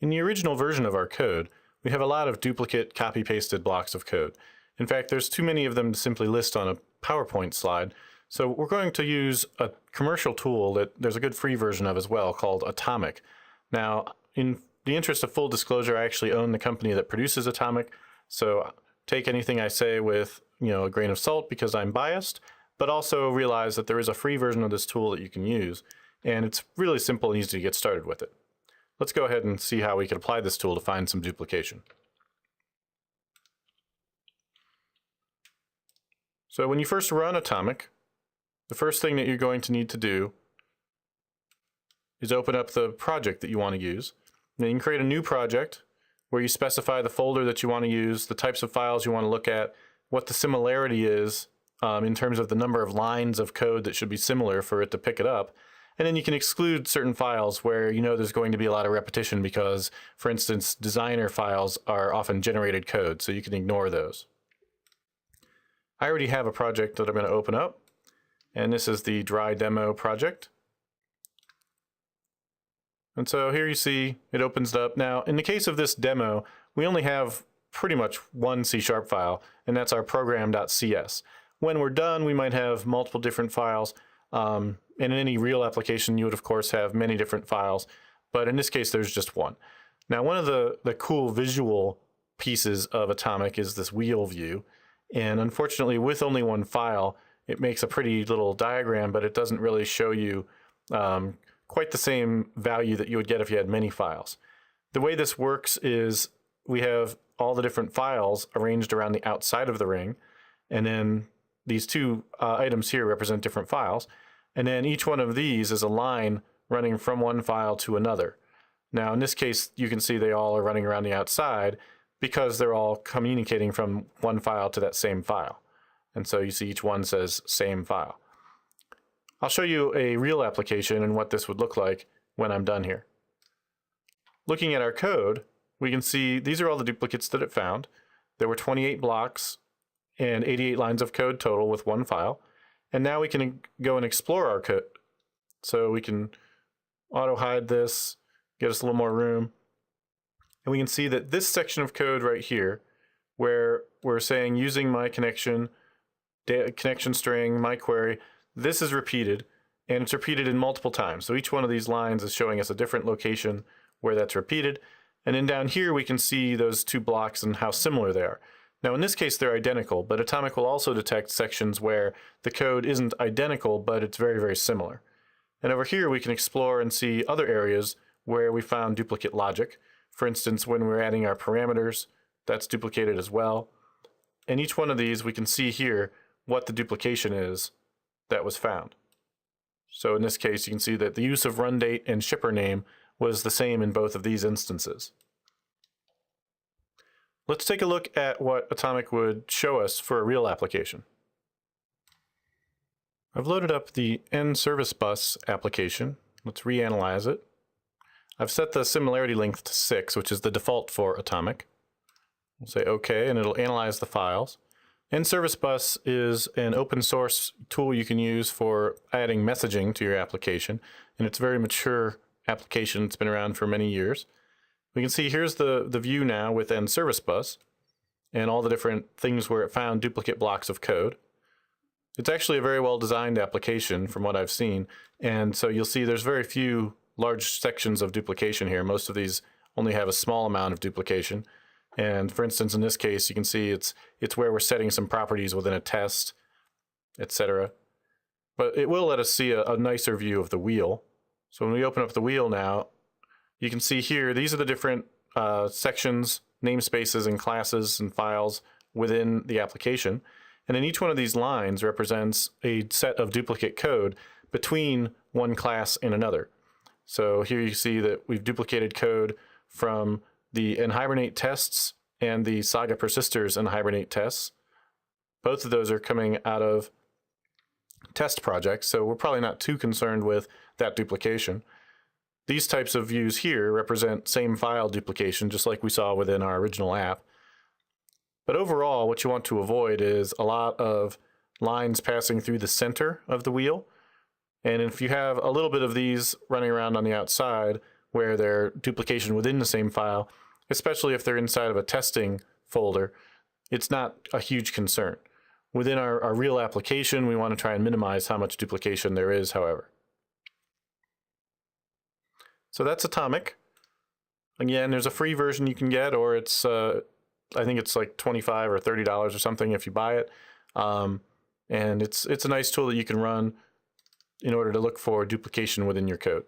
In the original version of our code, we have a lot of duplicate copy-pasted blocks of code. In fact, there's too many of them to simply list on a PowerPoint slide, so we're going to use a commercial tool that there's a good free version of as well called Atomiq. Now, in the interest of full disclosure, I actually own the company that produces Atomiq, so take anything I say with a grain of salt because I'm biased, but also realize that there is a free version of this tool that you can use, and it's really simple and easy to get started with it. Let's go ahead and see how we can apply this tool to find some duplication. So when you first run Atomiq, the first thing that you're going to need to do is open up the project that you want to use. Then you can create a new project where you specify the folder that you want to use, the types of files you want to look at, what the similarity is in terms of the number of lines of code that should be similar for it to pick it up. And then you can exclude certain files where there's going to be a lot of repetition because, for instance, designer files are often generated code, so you can ignore those. I already have a project that I'm going to open up, and this is the dry demo project. And so here you see it opens up. Now, in the case of this demo, we only have pretty much one C# file, and that's our program.cs. When we're done, we might have multiple different files. And in any real application, you would, of course, have many different files. But in this case, there's just one. Now, one of the cool visual pieces of Atomiq is this wheel view. And unfortunately, with only one file, it makes a pretty little diagram, but it doesn't really show you quite the same value that you would get if you had many files. The way this works is we have all the different files arranged around the outside of the ring, and then these two items here represent different files, and then each one of these is a line running from one file to another. Now in this case you can see they all are running around the outside because they're all communicating from one file to that same file. And so you see each one says same file. I'll show you a real application and what this would look like when I'm done here. Looking at our code, we can see these are all the duplicates that it found. There were 28 blocks and 88 lines of code total with one file. And now we can go and explore our code. So we can auto hide this, get us a little more room. And we can see that this section of code right here, where we're saying using my connection, connection string, my query, this is repeated, and it's repeated in multiple times. So each one of these lines is showing us a different location where that's repeated. And then down here we can see those two blocks and how similar they are. Now in this case they're identical, but Atomiq will also detect sections where the code isn't identical, but it's very, very similar. And over here we can explore and see other areas where we found duplicate logic. For instance, when we're adding our parameters, that's duplicated as well. And each one of these we can see here what the duplication is that was found. So in this case you can see that the use of run date and shipper name was the same in both of these instances. Let's take a look at what Atomiq would show us for a real application. I've loaded up the nService bus application. Let's reanalyze it. I've set the similarity length to 6, which is the default for Atomiq. We'll say OK, and it'll analyze the files. nService bus is an open source tool you can use for adding messaging to your application, and it's a very mature application. It's been around for many years. We can see here's the view now with nService bus and all the different things where it found duplicate blocks of code. It's actually a very well designed application from what I've seen, and so you'll see there's very few large sections of duplication here. Most of these only have a small amount of duplication, and for instance in this case you can see it's where we're setting some properties within a test, etc. But it will let us see a nicer view of the wheel. So when we open up the wheel now, you can see here, these are the different sections, namespaces, and classes and files within the application. And then each one of these lines represents a set of duplicate code between one class and another. So here you see that we've duplicated code from the nhibernate tests and the Saga persisters nhibernate tests. Both of those are coming out of test projects, so we're probably not too concerned with that duplication. These types of views here represent same file duplication, just like we saw within our original app. But overall, what you want to avoid is a lot of lines passing through the center of the wheel. And if you have a little bit of these running around on the outside, where they're duplication within the same file, especially if they're inside of a testing folder, it's not a huge concern. Within our real application, we want to try and minimize how much duplication there is, however. So that's Atomiq. Again, there's a free version you can get, or it's I think it's like $25 or $30 or something if you buy it. And it's a nice tool that you can run in order to look for duplication within your code.